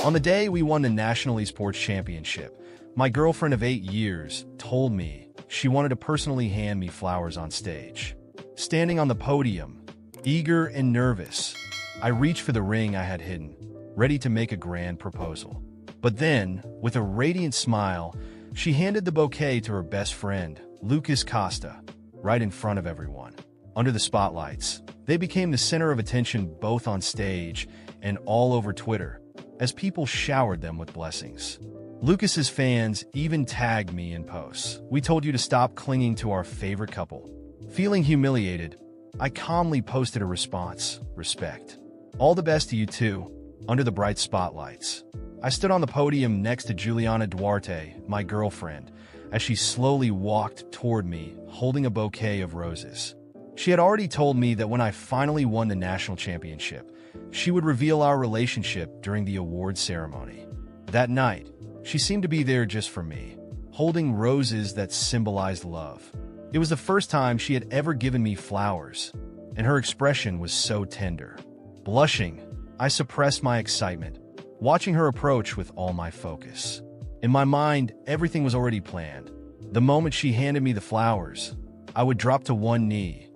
On the day we won the National Esports Championship, my girlfriend of 8 years told me she wanted to personally hand me flowers on stage. Standing on the podium, eager and nervous, I reached for the ring I had hidden, ready to make a grand proposal. But then, with a radiant smile, she handed the bouquet to her best friend, Lucas Costa, right in front of everyone. Under the spotlights, they became the center of attention both on stage and all over Twitter, as people showered them with blessings. Lucas's fans even tagged me in posts. "We told you to stop clinging to our favorite couple." Feeling humiliated, I calmly posted a response, "Respect. All the best to you too." Under the bright spotlights, I stood on the podium next to Juliana Duarte, my girlfriend, as she slowly walked toward me, holding a bouquet of roses. She had already told me that when I finally won the national championship, she would reveal our relationship during the award ceremony. That night, she seemed to be there just for me, holding roses that symbolized love. It was the first time she had ever given me flowers, and her expression was so tender. Blushing, I suppressed my excitement, watching her approach with all my focus. In my mind, everything was already planned. The moment she handed me the flowers, I would drop to one knee,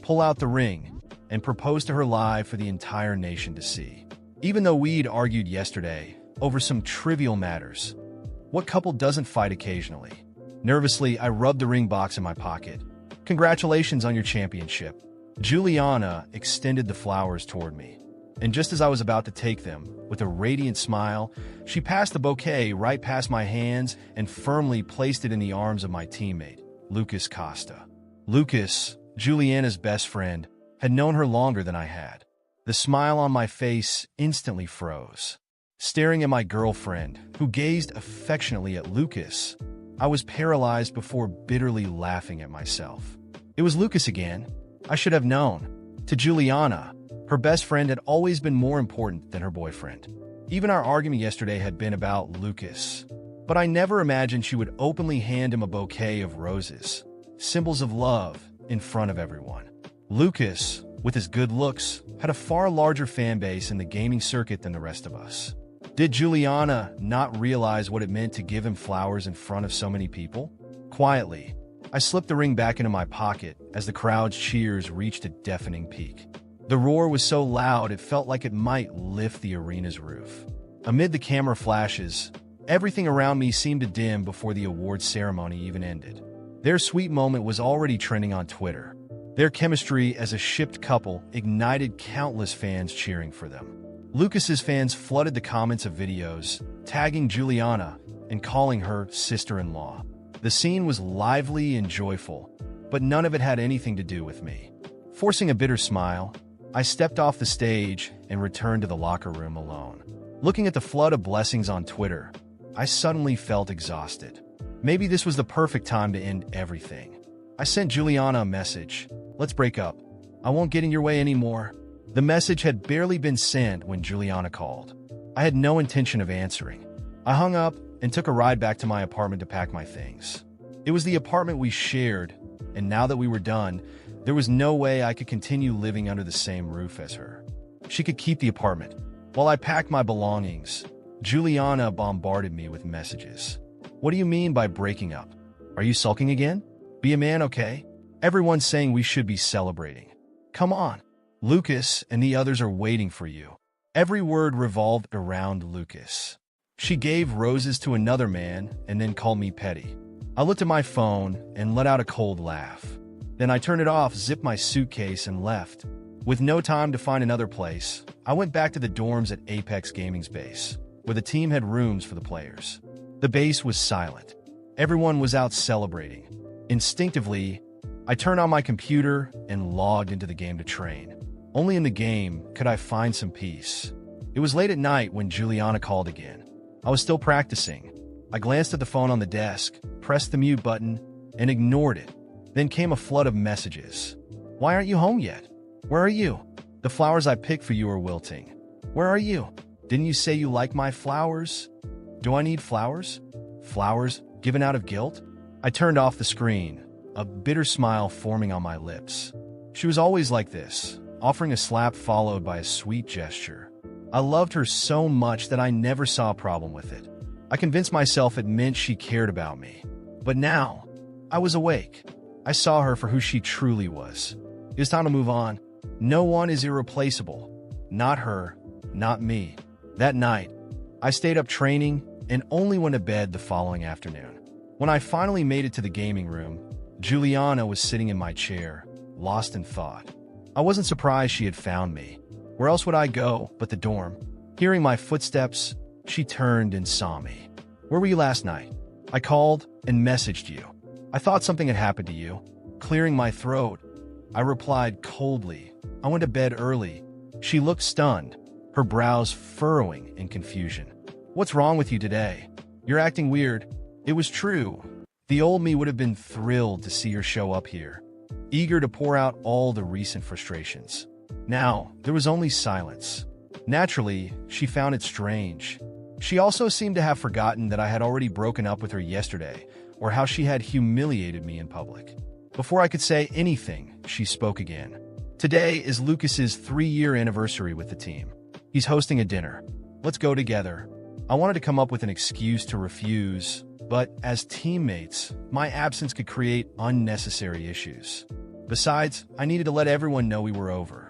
pull out the ring, and propose to her live for the entire nation to see. Even though we'd argued yesterday over some trivial matters, what couple doesn't fight occasionally? Nervously, I rubbed the ring box in my pocket. "Congratulations on your championship." Juliana extended the flowers toward me, and just as I was about to take them, with a radiant smile, she passed the bouquet right past my hands and firmly placed it in the arms of my teammate, Lucas Costa. Lucas, Juliana's best friend, had known her longer than I had. The smile on my face instantly froze. Staring at my girlfriend, who gazed affectionately at Lucas, I was paralyzed before bitterly laughing at myself. It was Lucas again. I should have known. To Juliana, her best friend had always been more important than her boyfriend. Even our argument yesterday had been about Lucas. But I never imagined she would openly hand him a bouquet of roses, symbols of love, in front of everyone. Lucas, with his good looks, had a far larger fan base in the gaming circuit than the rest of us. Did Juliana not realize what it meant to give him flowers in front of so many people? Quietly, I slipped the ring back into my pocket as the crowd's cheers reached a deafening peak. The roar was so loud it felt like it might lift the arena's roof. Amid the camera flashes, everything around me seemed to dim before the awards ceremony even ended. Their sweet moment was already trending on Twitter. Their chemistry as a shipped couple ignited countless fans cheering for them. Lucas's fans flooded the comments of videos, tagging Juliana and calling her sister-in-law. The scene was lively and joyful, but none of it had anything to do with me. Forcing a bitter smile, I stepped off the stage and returned to the locker room alone. Looking at the flood of blessings on Twitter, I suddenly felt exhausted. Maybe this was the perfect time to end everything. I sent Juliana a message. "Let's break up. I won't get in your way anymore." The message had barely been sent when Juliana called. I had no intention of answering. I hung up and took a ride back to my apartment to pack my things. It was the apartment we shared, and now that we were done, there was no way I could continue living under the same roof as her. She could keep the apartment. While I packed my belongings, Juliana bombarded me with messages. "What do you mean by breaking up? Are you sulking again? Be a man, okay? Everyone's saying we should be celebrating. Come on. Lucas and the others are waiting for you." Every word revolved around Lucas. She gave roses to another man and then called me petty. I looked at my phone and let out a cold laugh. Then I turned it off, zipped my suitcase, and left. With no time to find another place, I went back to the dorms at Apex Gaming's base, where the team had rooms for the players. The base was silent. Everyone was out celebrating. Instinctively, I turned on my computer and logged into the game to train. Only in the game could I find some peace. It was late at night when Juliana called again. I was still practicing. I glanced at the phone on the desk, pressed the mute button, and ignored it. Then came a flood of messages. "Why aren't you home yet? Where are you? The flowers I picked for you are wilting. Where are you? Didn't you say you like my flowers? Do I need flowers? Flowers given out of guilt?" I turned off the screen, a bitter smile forming on my lips. She was always like this, offering a slap followed by a sweet gesture. I loved her so much that I never saw a problem with it. I convinced myself it meant she cared about me. But now, I was awake. I saw her for who she truly was. It was time to move on. No one is irreplaceable. Not her, not me. That night, I stayed up training and only went to bed the following afternoon. When I finally made it to the gaming room, Juliana was sitting in my chair, lost in thought. I wasn't surprised she had found me. Where else would I go but the dorm? Hearing my footsteps, she turned and saw me. "Where were you last night?" I called and messaged you. "I thought something had happened to you." Clearing my throat, I replied coldly, "I went to bed early." She looked stunned, her brows furrowing in confusion. "What's wrong with you today? You're acting weird." It was true. The old me would have been thrilled to see her show up here, eager to pour out all the recent frustrations. Now, there was only silence. Naturally, she found it strange. She also seemed to have forgotten that I had already broken up with her yesterday, or how she had humiliated me in public. Before I could say anything, she spoke again. "Today is Lucas's 3-year anniversary with the team. He's hosting a dinner. Let's go together." I wanted to come up with an excuse to refuse, but as teammates, my absence could create unnecessary issues. Besides, I needed to let everyone know we were over.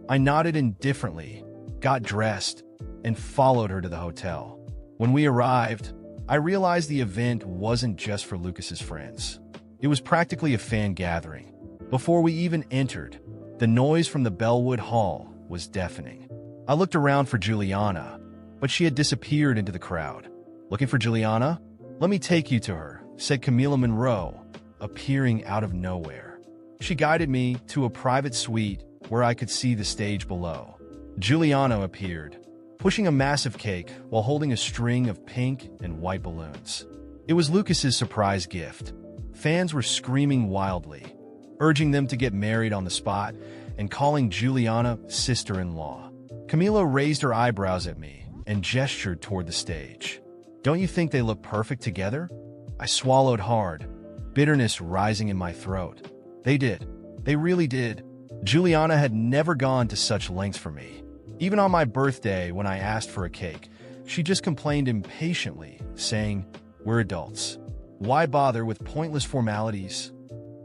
I nodded indifferently, got dressed, and followed her to the hotel. When we arrived, I realized the event wasn't just for Lucas's friends. It was practically a fan gathering. Before we even entered, the noise from the Bellwood Hall was deafening. I looked around for Juliana, but she had disappeared into the crowd. "Looking for Juliana? Let me take you to her," said Camila Monroe, appearing out of nowhere. She guided me to a private suite where I could see the stage below. Juliana appeared, pushing a massive cake while holding a string of pink and white balloons. It was Lucas's surprise gift. Fans were screaming wildly, urging them to get married on the spot and calling Juliana sister-in-law. Camila raised her eyebrows at me and gestured toward the stage. "Don't you think they look perfect together?" I swallowed hard, bitterness rising in my throat. They did. They really did. Juliana had never gone to such lengths for me. Even on my birthday, when I asked for a cake, she just complained impatiently, saying, "We're adults. Why bother with pointless formalities?"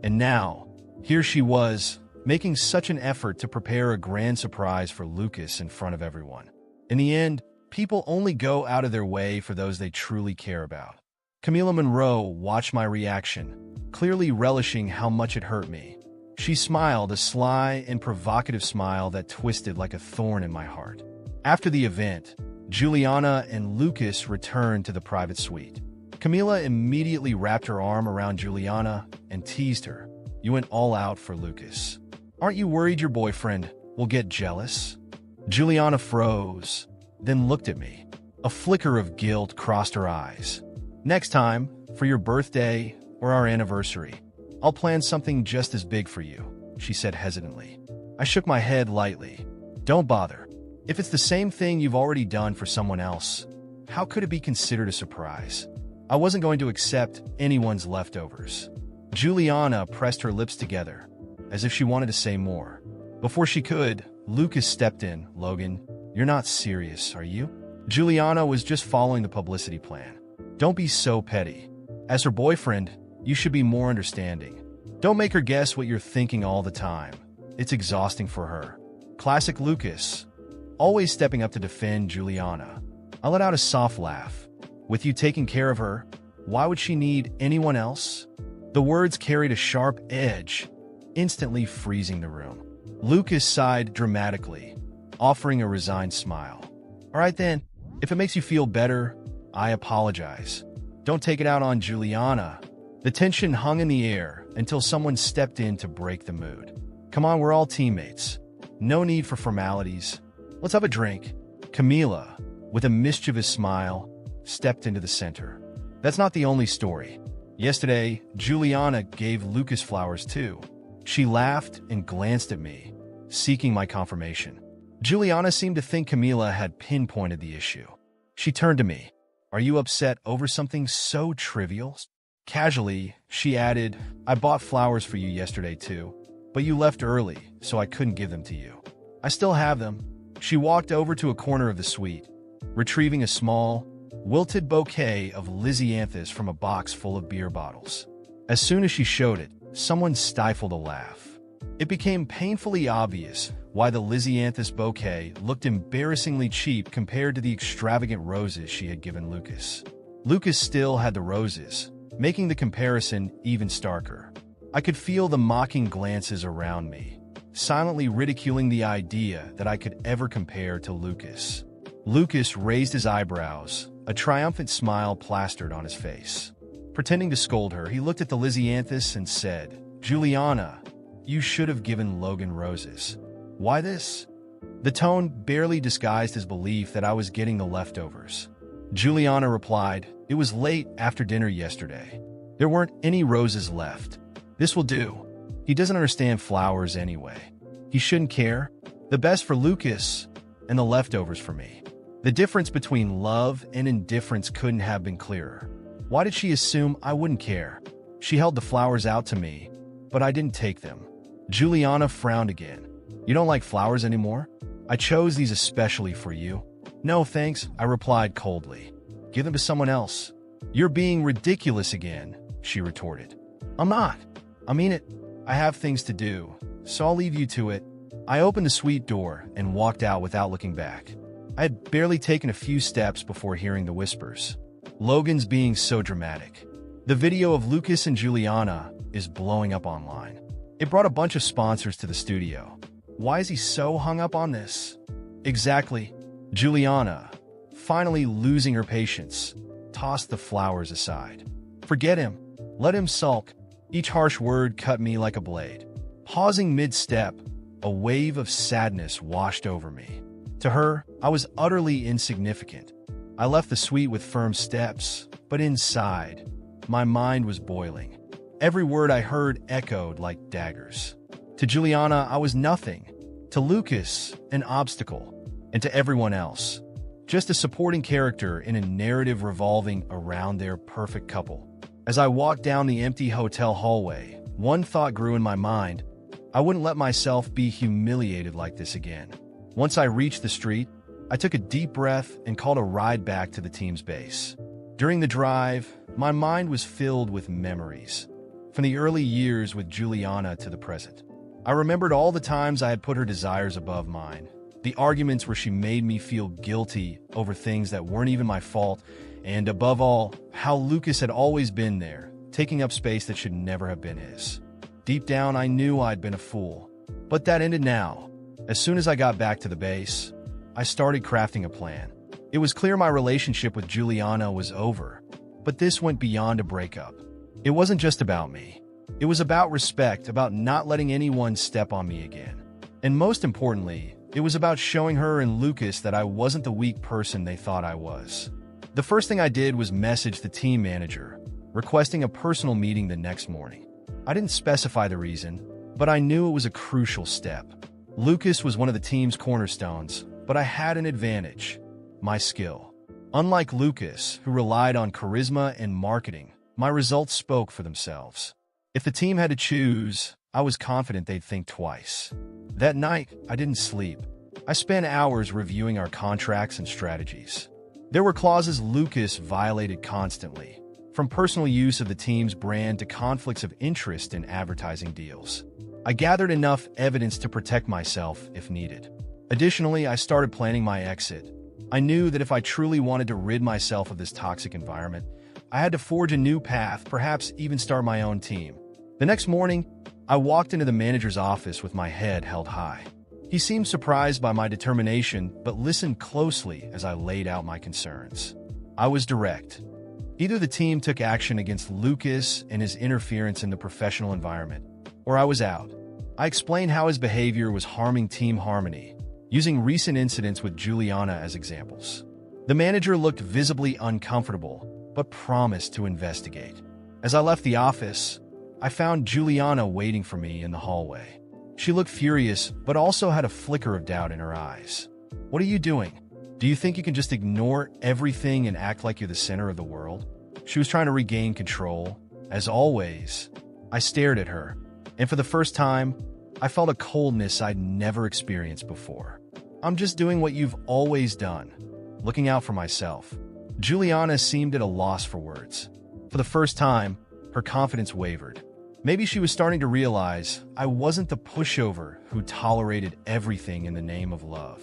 And now, here she was, making such an effort to prepare a grand surprise for Lucas in front of everyone. In the end, people only go out of their way for those they truly care about. Camila Monroe watched my reaction, clearly relishing how much it hurt me. She smiled, a sly and provocative smile that twisted like a thorn in my heart. After the event, Juliana and Lucas returned to the private suite. Camila immediately wrapped her arm around Juliana and teased her. "You went all out for Lucas. Aren't you worried your boyfriend will get jealous?" Juliana froze, then looked at me. A flicker of guilt crossed her eyes. "Next time, for your birthday or our anniversary, I'll plan something just as big for you," she said hesitantly. I shook my head lightly. "Don't bother. If it's the same thing you've already done for someone else, how could it be considered a surprise?" I wasn't going to accept anyone's leftovers. Juliana pressed her lips together, as if she wanted to say more. Before she could, Lucas stepped in. "Logan, you're not serious, are you?" Juliana was just following the publicity plan. "Don't be so petty. As her boyfriend, you should be more understanding. Don't make her guess what you're thinking all the time. It's exhausting for her." Classic Lucas, always stepping up to defend Juliana. I let out a soft laugh. "With you taking care of her, why would she need anyone else?" The words carried a sharp edge, instantly freezing the room. Lucas sighed dramatically, offering a resigned smile. "All right then, if it makes you feel better, I apologize. Don't take it out on Juliana." The tension hung in the air until someone stepped in to break the mood. "Come on, we're all teammates. No need for formalities. Let's have a drink." Camila, with a mischievous smile, stepped into the center. That's not the only story. Yesterday, Juliana gave Lucas flowers too. She laughed and glanced at me, seeking my confirmation. Juliana seemed to think Camila had pinpointed the issue. She turned to me. "Are you upset over something so trivial?" Casually, she added, "I bought flowers for you yesterday too, but you left early, so I couldn't give them to you. I still have them." She walked over to a corner of the suite, retrieving a small, wilted bouquet of lisianthus from a box full of beer bottles. As soon as she showed it, someone stifled a laugh. It became painfully obvious why the lisianthus bouquet looked embarrassingly cheap compared to the extravagant roses she had given Lucas. Lucas still had the roses, making the comparison even starker. I could feel the mocking glances around me, silently ridiculing the idea that I could ever compare to Lucas. Lucas raised his eyebrows, a triumphant smile plastered on his face. Pretending to scold her, he looked at the lisianthus and said, "Juliana, you should have given Logan roses. Why this?" The tone barely disguised his belief that I was getting the leftovers. Juliana replied, "It was late after dinner yesterday. There weren't any roses left. This will do. He doesn't understand flowers anyway. He shouldn't care. The best for Lucas, and the leftovers for me." The difference between love and indifference couldn't have been clearer. Why did she assume I wouldn't care? She held the flowers out to me, but I didn't take them. Juliana frowned again. "You don't like flowers anymore? I chose these especially for you." "No, thanks," I replied coldly. "Give them to someone else." "You're being ridiculous again," she retorted. "I'm not. I mean it. I have things to do, so I'll leave you to it." I opened the suite door and walked out without looking back. I had barely taken a few steps before hearing the whispers. "Logan's being so dramatic. The video of Lucas and Juliana is blowing up online. It brought a bunch of sponsors to the studio. Why is he so hung up on this?" "Exactly." Juliana, finally losing her patience, tossed the flowers aside. "Forget him. Let him sulk." Each harsh word cut me like a blade. Pausing mid-step, a wave of sadness washed over me. To her, I was utterly insignificant. I left the suite with firm steps, but inside, my mind was boiling. Every word I heard echoed like daggers. To Juliana, I was nothing. To Lucas, an obstacle. And to everyone else, just a supporting character in a narrative revolving around their perfect couple. As I walked down the empty hotel hallway, one thought grew in my mind. I wouldn't let myself be humiliated like this again. Once I reached the street, I took a deep breath and called a ride back to the team's base. During the drive, my mind was filled with memories, from the early years with Juliana to the present. I remembered all the times I had put her desires above mine, the arguments where she made me feel guilty over things that weren't even my fault, and above all, how Lucas had always been there, taking up space that should never have been his. Deep down, I knew I'd been a fool. But that ended now. As soon as I got back to the base, I started crafting a plan. It was clear my relationship with Juliana was over, but this went beyond a breakup. It wasn't just about me. It was about respect, about not letting anyone step on me again. And most importantly, it was about showing her and Lucas that I wasn't the weak person they thought I was. The first thing I did was message the team manager, requesting a personal meeting the next morning. I didn't specify the reason, but I knew it was a crucial step. Lucas was one of the team's cornerstones, but I had an advantage: my skill. Unlike Lucas, who relied on charisma and marketing, my results spoke for themselves. If the team had to choose, I was confident they'd think twice. That night, I didn't sleep. I spent hours reviewing our contracts and strategies. There were clauses Lucas violated constantly, from personal use of the team's brand to conflicts of interest in advertising deals. I gathered enough evidence to protect myself if needed. Additionally, I started planning my exit. I knew that if I truly wanted to rid myself of this toxic environment, I had to forge a new path, perhaps even start my own team. The next morning, I walked into the manager's office with my head held high. He seemed surprised by my determination, but listened closely as I laid out my concerns. I was direct. Either the team took action against Lucas and his interference in the professional environment, or I was out. I explained how his behavior was harming team harmony, using recent incidents with Juliana as examples. The manager looked visibly uncomfortable, but promised to investigate. As I left the office, I found Juliana waiting for me in the hallway. She looked furious, but also had a flicker of doubt in her eyes. "What are you doing? Do you think you can just ignore everything and act like you're the center of the world?" She was trying to regain control. As always, I stared at her, and for the first time, I felt a coldness I'd never experienced before. I'm just doing what you've always done, looking out for myself." Juliana seemed at a loss for words. For the first time, her confidence wavered. Maybe she was starting to realize I wasn't the pushover who tolerated everything in the name of love.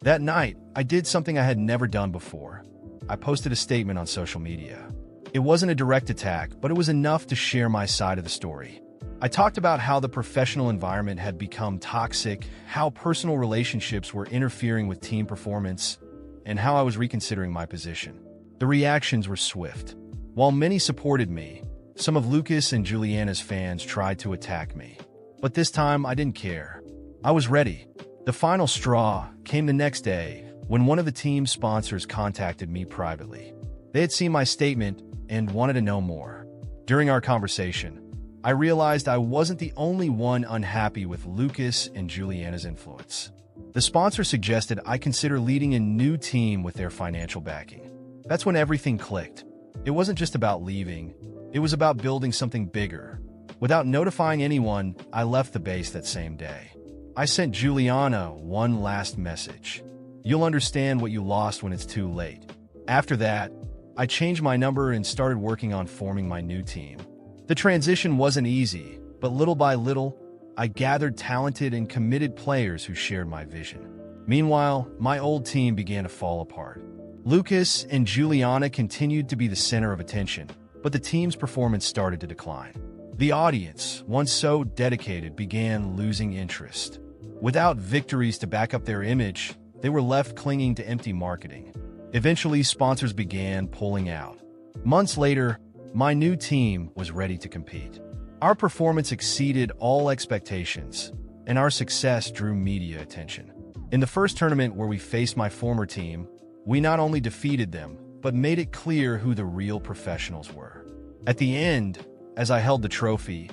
That night, I did something I had never done before. I posted a statement on social media. It wasn't a direct attack, but it was enough to share my side of the story. I talked about how the professional environment had become toxic, how personal relationships were interfering with team performance, and how I was reconsidering my position. The reactions were swift. While many supported me, some of Lucas and Juliana's fans tried to attack me. But this time, I didn't care. I was ready. The final straw came the next day when one of the team's sponsors contacted me privately. They had seen my statement and wanted to know more. During our conversation, I realized I wasn't the only one unhappy with Lucas and Juliana's influence. The sponsor suggested I consider leading a new team with their financial backing. That's when everything clicked. It wasn't just about leaving, it was about building something bigger. Without notifying anyone, I left the base that same day. I sent Juliana one last message. "You'll understand what you lost when it's too late." After that, I changed my number and started working on forming my new team. The transition wasn't easy, but little by little, I gathered talented and committed players who shared my vision. Meanwhile, my old team began to fall apart. Lucas and Juliana continued to be the center of attention, but the team's performance started to decline. The audience, once so dedicated, began losing interest. Without victories to back up their image, they were left clinging to empty marketing. Eventually, sponsors began pulling out. Months later, my new team was ready to compete. Our performance exceeded all expectations, and our success drew media attention. In the first tournament where we faced my former team, we not only defeated them, but made it clear who the real professionals were. At the end, as I held the trophy,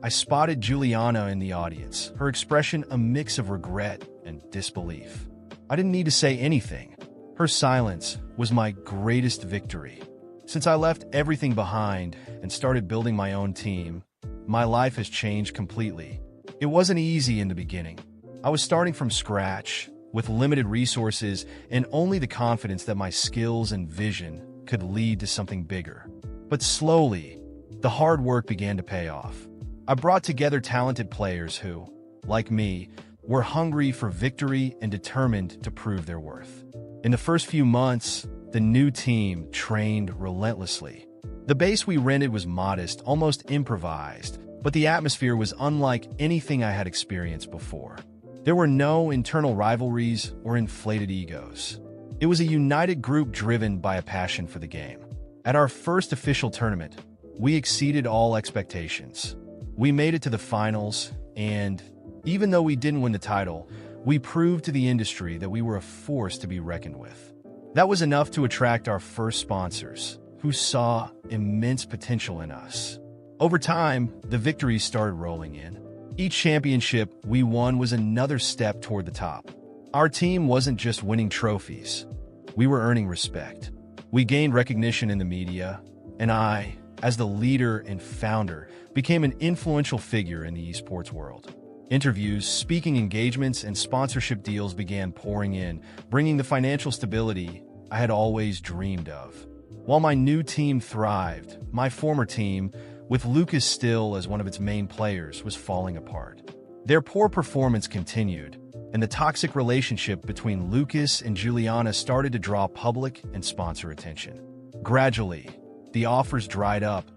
I spotted Juliana in the audience, her expression a mix of regret and disbelief. I didn't need to say anything. Her silence was my greatest victory. Since I left everything behind and started building my own team, my life has changed completely. It wasn't easy in the beginning. I was starting from scratch, with limited resources and only the confidence that my skills and vision could lead to something bigger. But slowly, the hard work began to pay off. I brought together talented players who, like me, were hungry for victory and determined to prove their worth. In the first few months, the new team trained relentlessly. The base we rented was modest, almost improvised, but the atmosphere was unlike anything I had experienced before. There were no internal rivalries or inflated egos. It was a united group driven by a passion for the game. At our first official tournament, we exceeded all expectations. We made it to the finals, and even though we didn't win the title, we proved to the industry that we were a force to be reckoned with. That was enough to attract our first sponsors, who saw immense potential in us. Over time, the victories started rolling in. Each championship we won was another step toward the top. Our team wasn't just winning trophies. We were earning respect. We gained recognition in the media, and I, as the leader and founder, became an influential figure in the esports world. Interviews, speaking engagements, and sponsorship deals began pouring in, bringing the financial stability I had always dreamed of. While my new team thrived, my former team, with Lucas still as one of its main players, was falling apart. Their poor performance continued, and the toxic relationship between Lucas and Juliana started to draw public and sponsor attention. Gradually, the offers dried up,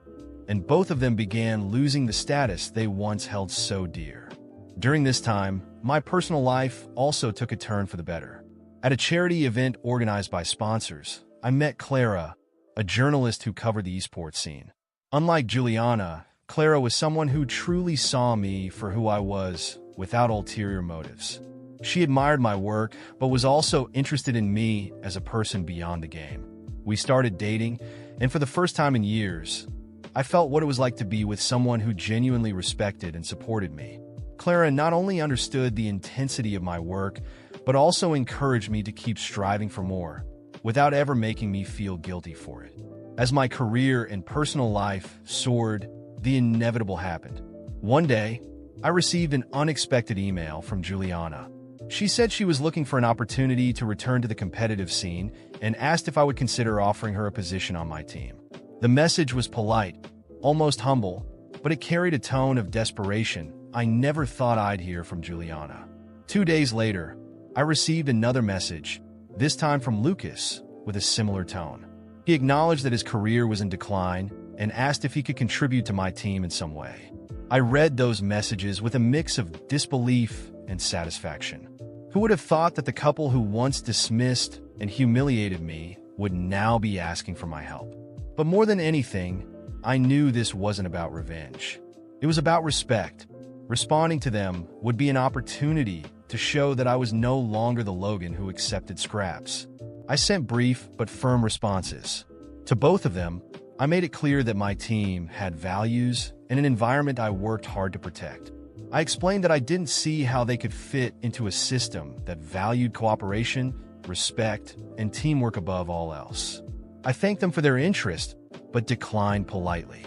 and both of them began losing the status they once held so dear. During this time, my personal life also took a turn for the better. At a charity event organized by sponsors, I met Clara, a journalist who covered the esports scene. Unlike Juliana, Clara was someone who truly saw me for who I was, without ulterior motives. She admired my work, but was also interested in me as a person beyond the game. We started dating, and for the first time in years, I felt what it was like to be with someone who genuinely respected and supported me. Clara not only understood the intensity of my work, but also encouraged me to keep striving for more, without ever making me feel guilty for it. As my career and personal life soared, the inevitable happened. One day, I received an unexpected email from Juliana. She said she was looking for an opportunity to return to the competitive scene and asked if I would consider offering her a position on my team. The message was polite, almost humble, but it carried a tone of desperation I never thought I'd hear from Juliana. 2 days later, I received another message, this time from Lucas, with a similar tone. He acknowledged that his career was in decline and asked if he could contribute to my team in some way. I read those messages with a mix of disbelief and satisfaction. Who would have thought that the couple who once dismissed and humiliated me would now be asking for my help? But more than anything, I knew this wasn't about revenge. It was about respect. Responding to them would be an opportunity to show that I was no longer the Logan who accepted scraps. I sent brief but firm responses. To both of them, I made it clear that my team had values and an environment I worked hard to protect. I explained that I didn't see how they could fit into a system that valued cooperation, respect, and teamwork above all else. I thanked them for their interest, but declined politely.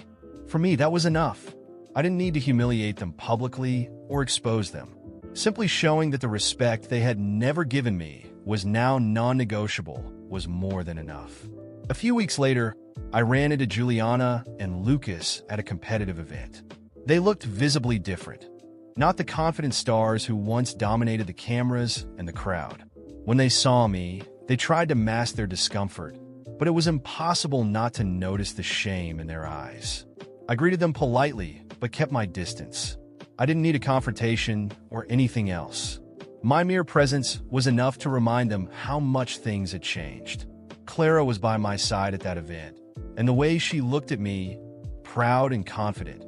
For me, that was enough. I didn't need to humiliate them publicly or expose them. Simply showing that the respect they had never given me was now non-negotiable was more than enough. A few weeks later, I ran into Juliana and Lucas at a competitive event. They looked visibly different. Not the confident stars who once dominated the cameras and the crowd. When they saw me, they tried to mask their discomfort, but it was impossible not to notice the shame in their eyes. I greeted them politely, but kept my distance. I didn't need a confrontation or anything else. My mere presence was enough to remind them how much things had changed. Clara was by my side at that event, and the way she looked at me, proud and confident,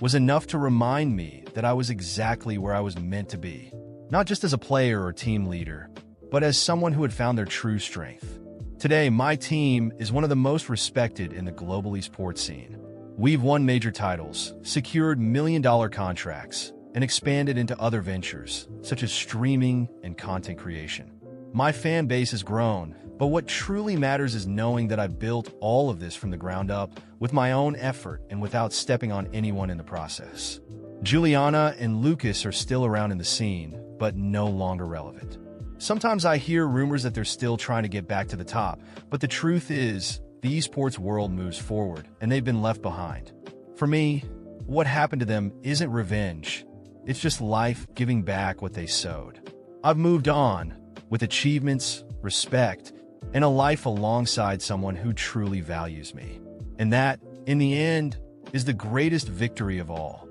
was enough to remind me that I was exactly where I was meant to be. Not just as a player or team leader, but as someone who had found their true strength. Today, my team is one of the most respected in the global esports scene. We've won major titles, secured million-dollar contracts, and expanded into other ventures, such as streaming and content creation. My fan base has grown, but what truly matters is knowing that I built all of this from the ground up with my own effort and without stepping on anyone in the process. Juliana and Lucas are still around in the scene, but no longer relevant. Sometimes I hear rumors that they're still trying to get back to the top, but the truth is, the esports world moves forward, and they've been left behind. For me, what happened to them isn't revenge. It's just life giving back what they sowed. I've moved on, with achievements, respect, and a life alongside someone who truly values me. And that, in the end, is the greatest victory of all.